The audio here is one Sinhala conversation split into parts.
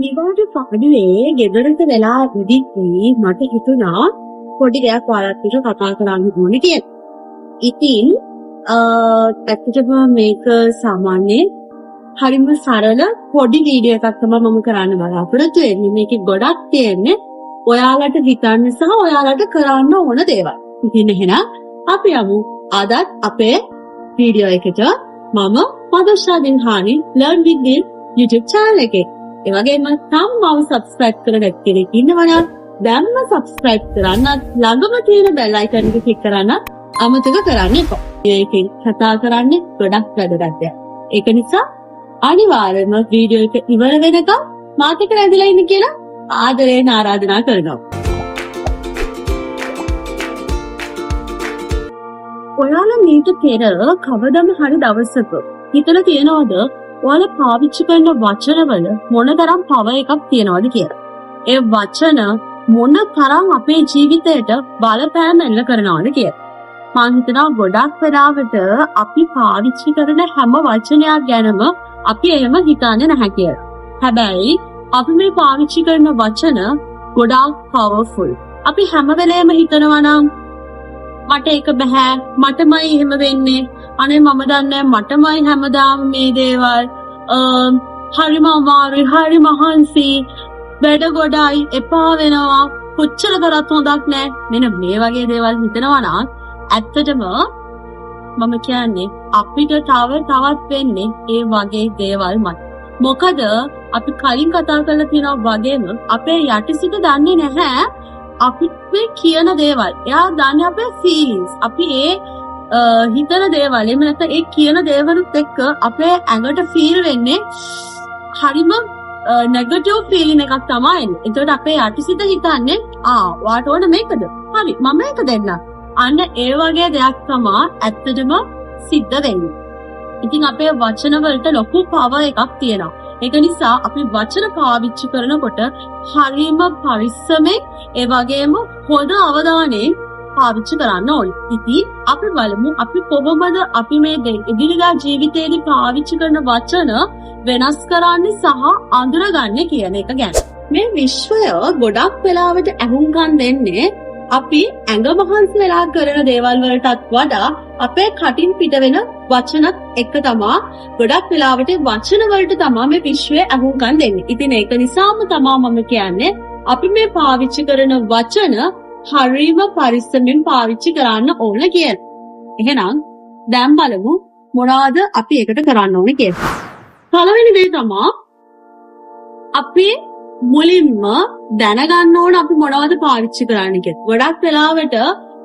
නිවාඩු පාඩුවේ ගෙදරට වෙලා ඉදිද්දී මට හිතුණා පොඩි දෙයක් ඔයාලට කතා කරන්න ඕනේ කියලා. ඉතින් ඇත්තටම මේක සාමාන්‍යයෙන් හරිම සරල පොඩි වීඩියෝ එකක් තමයි මම කරන්න බලාපොරොත්තු වෙන්නේ. මේකේ ගොඩක් තියෙන්නේ ඔයාලට හිතන්න සහ ඔයාලට කරන්න ඕන දේවල්. ඉතින් එහෙනම් අපි යමු අදත් අපේ වීඩියෝ එකට. මම මදුෂා දින්හානි learn with Dil YouTube channel එකේ. ඒ වගේම මම subscribe කරලා නැත්නම් ඉන්නවනම් දැන්ම subscribe කරන්න ළඟම තියෙන bell icon එක click කරන්න අමතක කරන්න එපා. මේකෙන් කතා කරන්නේ ගොඩක් වැදගත් දෙයක්. ඒක නිසා අනිවාර්යයෙන්ම වීඩියෝ එක ඉවර වෙනකම් මාත් එක්ක රැඳිලා ඉන්න කියලා ආදරයෙන් ආරාධනා කරනවා. ඔයාලා මේක පෙර කවදම හරි දවසක හිතලා තියනවද ඔයාලා පාවිච්චි කරන වචනවල මොනතරම් පව එකක් තියනවද කියලා? ඒ වචන මොනතරම් අපේ ජීවිතයට බලපෑම් එල්ල කරනවද කියලා? මම හිතනවා ගොඩක් වෙලාවට අපි පාවිච්චි කරන හැම වචනයක් ගැනම අපි එහෙම හිතන්නේ නැහැ කියලා. හැබැයි අපි මේ පාවිච්චි කරන වචන ගොඩාක් පවර්ෆුල්. අපි හැම වෙලේම හිතනවා නම් මට ඒක බෑ, මටමයි එහෙම වෙන්නේ, අනේ මම දන්නේ මටමයි හැමදාම මේ දේවල්, හරිම අමාරුයි, හරි මහන්සි, වැඩ ගොඩයි, එපා වෙනවා, කොච්චර කරත් හොඳක් නෑ. මෙන්න මේ වගේ දේවල් හිතනවා නම් ඇත්තටම මම කියන්නේ අපිට තවත් වෙන්නේ ඒ වගේ දේවල් මත. මොකද අපි කලින් කතා කරලා තියෙනවා වගේම අපේ යටිසිත දන්නේ නැහැ අපි මේ කියන දේවල්. එයා දන්නේ අපේ feelings. අපි ඒ හිතන දේවල් එහෙම නැත්නම් ඒ කියන දේවලුත් එක්ක අපේ ඇඟට feel වෙන්නේ හරිම negative feeling එකක් තමයි එන්නේ. ඒකට අපේ යටිසිත හිතන්නේ ඔයාට ඕන මේකද? හරි මම මේක දෙන්නම්. අන්න ඒ වගේ දෙයක් තමයි ඇත්තටම සිද්ධ වෙන්නේ. ඉතින් අපේ වචන වලට ලොකු power එකක් තියෙනවා. ඒක නිසා අපි වචන පාවිච්චි කරනකොට හරිම පරිස්සමෙන් ඒ වගේම හොඳ අවධානයෙන් පාවිච්චි කරන්න ඕනේ. ඉතින් අපි බලමු අපි කොහොමද අපි මේ ඉදිරියදා ජීවිතේදී පාවිච්චි කරන වචන වෙනස් කරන්නේ සහ අඳුරගන්නේ කියන එක ගැන. මේ විශ්වය ගොඩක් වෙලාවට අහුම්කම් දෙන්නේ අපි ඇඟ මහන්සි වෙලා කරන දේවල් වලටත් වඩා අපේ කටින් පිට වෙන වචනත් එක්ක තමයි ගොඩක් වෙලාවට වචන වලට තමයි මේ විශ්වය අහුම්කම් දෙන්නේ. ඉතින් ඒක නිසාම තමයි මම කියන්නේ අපි මේ පාවිච්චි කරන වචන හරිම පරිස්සමෙන් පාවිච්චි කරන්න ඕන කියලා. එහෙනම් දැන් බලමු මොනවද අපි ඒකට කරන්න ඕනේ කියලා. පළවෙනි දේ තමයි අපි මුලින්ම දැනගන්න ඕන අපි මොනවද පාවිච්චි කරන්නේ කියලා. ගොඩක් වෙලාවට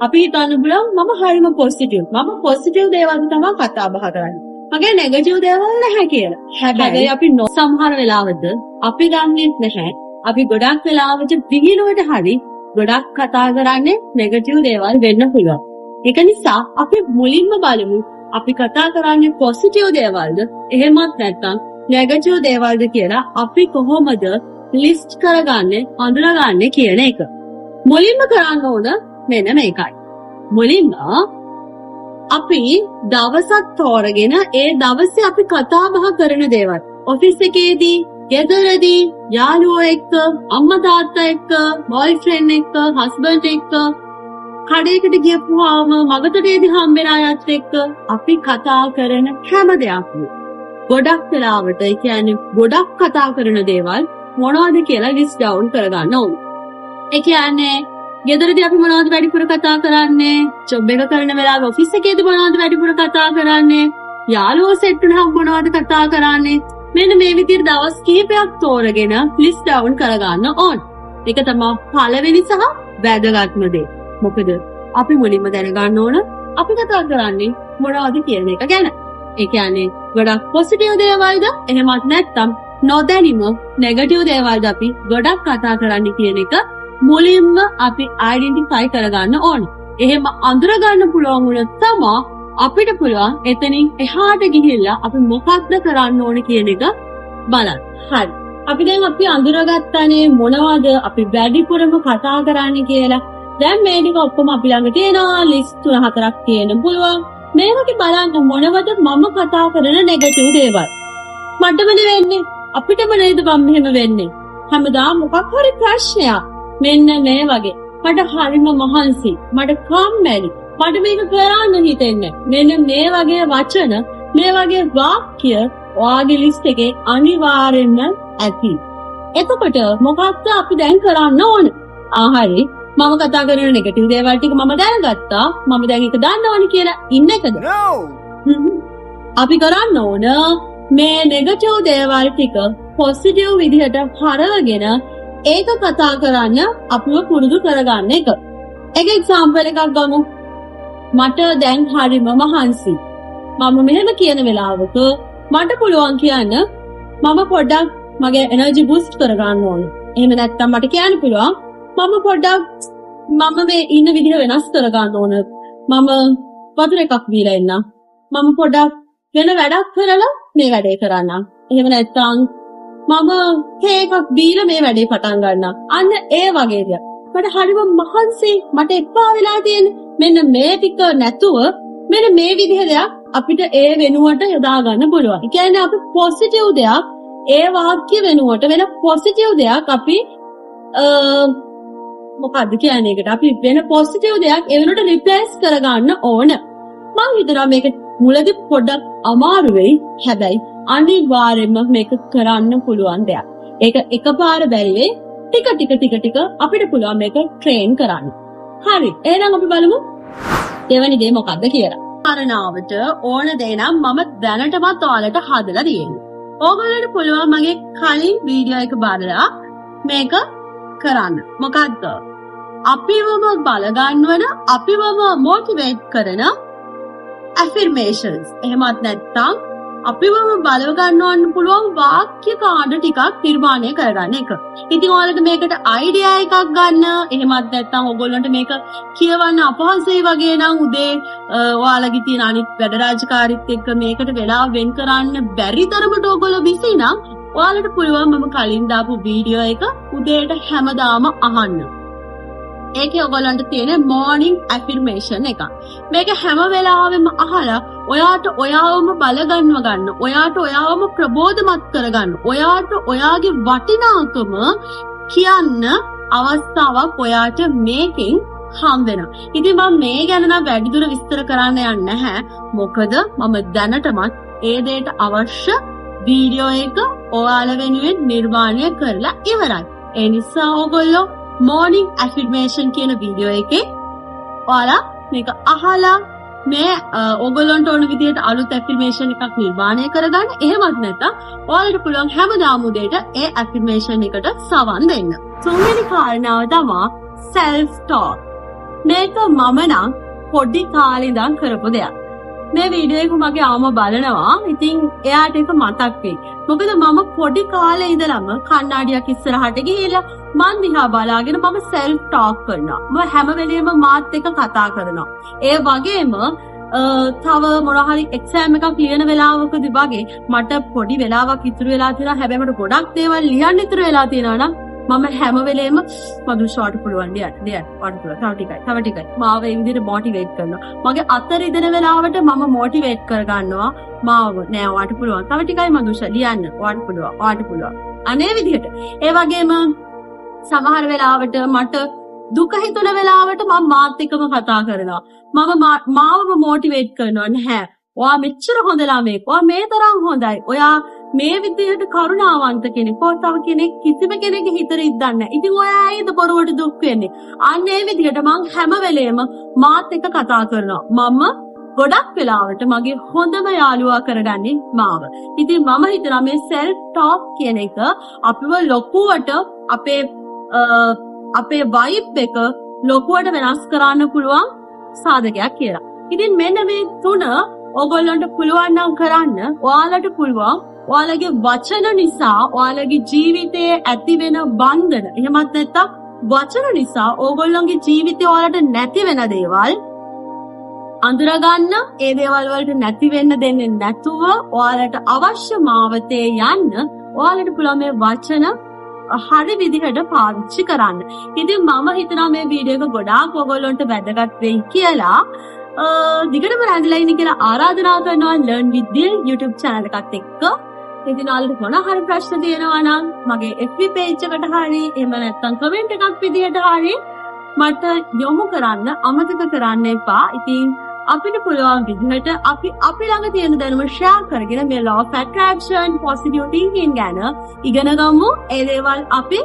අපි හිතන්න බුලම් මම හරිම පොසිටිව්. මම පොසිටිව් දේවල් තමයි කතා බහ කරන්නේ. මගේ නෙගටිව් දේවල් නැහැ කියලා. හැබැයි අපි සමහර වෙලාවද අපි දන්නේ නැහැ. අපි ගොඩක් වෙලාවට විහිළුවට හරි ගොඩක් කතා කරන්නේ නෙගටිව් දේවල් වෙන්න පුළුවන්. ඒක නිසා අපි මුලින්ම බලමු අපි කතා කරන්නේ පොසිටිව් දේවල්ද එහෙමත් නැත්නම් නෙගටිව් දේවල්ද කියලා අපි කොහොමද ලිස්ට් කරගන්නේ අඳුරගන්නේ කියන එක. මුලින්ම කරන්න ඕන මෙන්න මේකයි. මුලින්ම අපි දවසක් තෝරගෙන ඒ දවසේ අපි කතා බහ කරන දේවල් ඔෆිස් එකේදී, ගෙදරදී, යාළුවෝ එක්ක, අම්මා තාත්තා එක්ක, බොයිෆ්‍රෙන්ඩ් එක්ක, හස්බන්ඩ් එක්ක, කඩේකට ගියපුවාම මගතටදී හම්බෙන අයත් එක්ක අපි කතා කරන හැම දෙයක්ම ගොඩක් වෙලාවට ඒ කියන්නේ ගොඩක් කතා කරන දේවල් මොනවද කියලා ලිස්ට් ඩවුන් කරගන්න ඕනේ. ඒ කියන්නේ ගෙදරදී අපි මොනවද වැඩිපුර කතා කරන්නේ? ජොබ් එක කරන වෙලාවේ ඔෆිස් එකේදී මොනවද වැඩිපුර කතා කරන්නේ? යාළුවෝ සෙට් වුණාම මොනවද කතා කරන්නේ? මෙන්න මේ විදිහට දවස් කිහිපයක් තෝරගෙන ලිස්ට් ඩවුන් කරගන්න ඕනේ. ඒක තමයි පළවෙනි සහ වැදගත්ම දේ. මොකද අපි මුලින්ම දැනගන්න ඕන අපි කතා කරන්නේ මොනවද කියන එක ගැන. ඒ කියන්නේ ගොඩක් පොසිටිව් දේවල්ද එහෙමත් නැත්නම් නොදැනීම නෙගටිව් දේවල්ද අපි ගොඩක් කතා කරන්නේ කියන එක මුලින්ම අපි අයිඩෙන්ටිෆයි කරගන්න ඕනේ. එහෙම අඳුරගන්න පුළුවන් වුණොත් තමයි අපිට පුළුවන් එතනින් එහාට ගිහිල්ලා අපි මොකක්ද කරන්න ඕනේ කියන එක බලන්න. හරි. අපි දැන් අපි අඳුරගත්තානේ මොනවද අපි වැඩිපුරම කතා කරන්නේ කියලා. දැන් මේ ටික ඔක්කොම අපි ළඟ තියෙනවා ලිස්ට් 3-4ක් තියෙන්න පුළුවන්. මේකට බලන්න මොනවද මම කතා කරන නෙගටිව් දේවල්. මටමනේ වෙන්නේ. අපිටම නේද බම් මෙහෙම වෙන්නේ. හැමදාම මොකක් හරි ප්‍රශ්නයක් මෙන්න මේ වගේ මට හරිම මහන්සි මට කම්මැලි මට මේක කරන්න හිතෙන්නේ මෙන්න මේ වගේ වචන මේ වගේ වාක්‍ය ඔයාගේ ලිස්ට් එකේ අනිවාර්යෙන්ම ඇති. එතකොට මොකක්ද අපි දැන් කරන්න ඕන? හරි මම කතා කරන නෙගටිව් දේවල් ටික මම දැනගත්තා. මම දැන් ඒක දන්නවනේ කියලා ඉන්න එකද? අපි කරන්න ඕන මේ නෙගටිව් දේවල් ටික පොසිටිව් විදිහට හරවගෙන ඒක කතා කරන්න අපිව පුරුදු කරගන්න එක. එක එක්සැම්පල් එකක් ගමු. මට දැන් හරිම මහන්සි. මම මෙහෙම කියන වෙලාවක මට පුළුවන් කියන්න මම පොඩ්ඩක් මගේ එනර්ජි බූස්ට් කරගන්න ඕන. එහෙම නැත්නම් මට කියන්න පුළුවන් මම පොඩ්ඩක් මම මේ ඉන්න විදිහ වෙනස් කරගන්න ඕන. මම වතුර එකක් බීලා එන්න. මම පොඩ්ඩක් වෙන වැඩක් කරලා මේ වැඩේ කරන්න. එහෙම නැත්නම් මම තේ එකක් බීලා මේ වැඩේ පටන් ගන්න. අන්න ඒ වගේ දෙයක්. මට හරිම මහන්සි මට එපා වෙලා තියෙන මෙන්න මේ ටික නැතුව මෙන්න මේ විදිහ දෙයක් අපිට ඒ වෙනුවට යොදා ගන්න පුළුවන්. ඒ කියන්නේ අපි පොසිටිව් දෙයක් ඒ වාක්‍ය වෙනුවට වෙන පොසිටිව් දෙයක් අපි මොකද්ද කියන්නේ ඒකට අපි වෙන පොසිටිව් දෙයක් ඒ වෙනුවට රිප්ලේස් කරගන්න ඕන. මම හිතනවා මේක මුලදී පොඩ්ඩක් අමාරු වෙයි. හැබැයි අනිවාර්යයෙන්ම මේක කරන්න පුළුවන් දෙයක්. ඒක එකපාර බැරි වෙයි. ටික අපිට පුළුවන් මේක ට්‍රේන් කරන්න. හරි. එහෙනම් අපි බලමු දෙවෙනි දේ මොකක්ද කියලා. කාරණාවට ඕන දේ නම් මම දැනටමත් ඔයාලට හදලා තියෙනවා. ඕගොල්ලන්ට පුළුවන් මගේ කලින් වීඩියෝ එක බලලා මේක කරන්න. මොකද්ද? අපිවම බල ගන්නවන අපිවම මොටිවේට් කරන affirmations. එහෙමත් නැත්නම් අපිවම බලව ගන්නවන්න පුළුවන් වාක්‍ය කාණ්ඩ ටිකක් නිර්මාණය කරගන්න එක. ඉතින් ඔයාලට මේකට අයිඩියා එකක් ගන්න. එහෙමත් නැත්නම් ඔයගොල්ලන්ට මේක කියවන්න අපහසුයි වගේ නම් උදේ ඔයාලගේ තියෙන අනිත් වැඩ රාජකාරීත් එක්ක මේකට වෙලාව වෙන් කරන්න බැරි තරමට ඔයගොල්ලෝ බිසි නම් ඔයාලට පුළුවන් මම කලින් දාපු වීඩියෝ එක උදේට හැමදාම අහන්න. ඒකේ ඔයගොල්ලන්ට තියෙන morning affirmation එක. මේක හැම වෙලාවෙම අහලා ඔයාට ඔයාවම බල ගන්න. ඔයාට ඔයාවම ප්‍රබෝධමත් කරගන්න. ඔයාට ඔයාගේ වටිනාකම කියන්න අවස්ථාවක් ඔයාට මේකෙන් හම් වෙනවා. ඉතින් මම මේ ගැන නම් වැඩිදුර විස්තර කරන්න යන්නේ නැහැ. මොකද මම දැනටමත් ඒ දෙයට අවශ්‍ය වීඩියෝ එක ඔයාලා වෙනුවෙන් නිර්මාණය කරලා ඉවරයි. ඒ නිසා ඔයගොල්ලෝ morning affirmation කියන වීඩියෝ එකේ ඔයාලා මේක අහලා මේ ඔයගොල්ලන්ට ඕන විදිහට අලුත් affirmation එකක් නිර්මාණය කරගන්න. එහෙමත් නැත්නම් ඔයාලට පුළුවන් හැමදාම උදේට ඒ affirmation එකට සවන් දෙන්න. තුන්වෙනි කාරණාව තමයි self talk. මේක මම නම් පොඩි කාලේ ඉඳන් කරපු දෙයක්. මේ වීඩියෝ එක මගේ ආම බලනවා. ඉතින් එයාට ඒක මතක් වෙයි. මොකද මම පොඩි කාලේ ඉඳලම කණ්ණාඩියක් ඉස්සරහට ගිහිල්ලා මන් දිහා බලාගෙන මම self talk කරනවා. මම හැම වෙලේම මාත් එක්ක කතා කරනවා. ඒ වගේම තව මොනවා හරි එක්සෑම් එකක් ලියන වෙලාවකදී වගේ මට පොඩි වෙලාවක් ඉතුරු වෙලා තියෙනවා. හැබැයි මට ගොඩක් දේවල් ලියන්න ඉතුරු වෙලා තියෙනවා නම් මම හැම වෙලේම මදු ෂෝට් පුළුවන් දෙයක් වඩ පුළුවන් තව ටිකයි මාව ඒ විදිහට මොටිවේට් කරනවා. මගේ අතර ඉදෙන වෙලාවට මම මොටිවේට් කරගන්නවා මාව නෑ ඔයාට පුළුවන් තව ටිකයි මදුෂ ලියන්න ඔයාට පුළුවන් අනේ විදිහට. ඒ වගේම සමහර වෙලාවට මට දුක හිතුන වෙලාවට මම මාත් එක්කම කතා කරනවා. මම මාවම මොටිවේට් කරනවා. නැහැ ඔයා මෙච්චර හොඳ ළමෙක්. ඔයා මේ තරම් හොඳයි. ඔයා මේ විදිහට කරුණාවන්ත කෙනෙක්. තව කෙනෙක් කිසිම කෙනෙක්ගේ හිතේ ඉද්දන්නේ නැහැ. ඉතින් ඔයා ඇයිද බොරුවට දුක් වෙන්නේ? අන්න ඒ විදිහට මං හැම වෙලේම මාත් එක්ක කතා කරනවා. මම ගොඩක් වෙලාවට මගේ හොඳම යාළුවා කරගන්නේ මාව. ඉතින් මම හිතනවා මේ self talk කියන එක අපිව ලොකුවට අපේ vibe එක ලොකුවට වෙනස් කරන්න පුළුවන් සාධකයක් කියලා. ඉතින් මෙන්න මේ තුන ඔයගොල්ලන්ට පුළුවන් නම් කරන්න. ඔයාලට පුළුවන් ඔයාලගේ වචන නිසා ඔයාලගේ ජීවිතයේ ඇති වෙන බන්ධන එහෙමත් නැත්නම් වචන නිසා ඕගොල්ලන්ගේ ජීවිතේ ඔයාලට නැති වෙන දේවල් අඳුරගන්න. ඒ දේවල් වලට නැති වෙන්න දෙන්නේ නැතුව ඔයාලට අවශ්‍ය මාවතේ යන්න ඔයාලට පුළුවන් මේ වචන හරි විදිහට පාවිච්චි කරන්න. ඉතින් මම හිතනවා මේ වීඩියෝ එක ගොඩාක් ඔයගොල්ලන්ට වැදගත් වෙයි කියලා. දිගටම රැඳිලා ඉන්න කියලා ආරාධනා කරනවා learn with Dil YouTube channel එකත් එක්ක. ඉතින් ඔයාලට මොන හරි ප්‍රශ්න තියෙනවා නම් මගේ FB page එකට හරි එහෙම නැත්නම් comment එකක් විදියට හරි මට යොමු කරන්න අමතක කරන්න එපා. ඉතින් අපිට පුළුවන් විදිහට අපි ළඟ තියෙන දැනුම share කරගෙන මේ law of attraction, positive thinking ගැන ඉගෙන ගමු. ඒ දේවල් අපි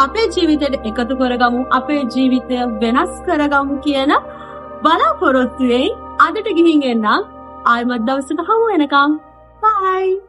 අපේ ජීවිතයට එකතු කරගමු, අපේ ජීවිතය වෙනස් කරගමු කියන බලාපොරොත්තුවෙන් අදට ගිහින් එන්නම්. ආයෙමත් දවසක හමු වෙනකම්. bye.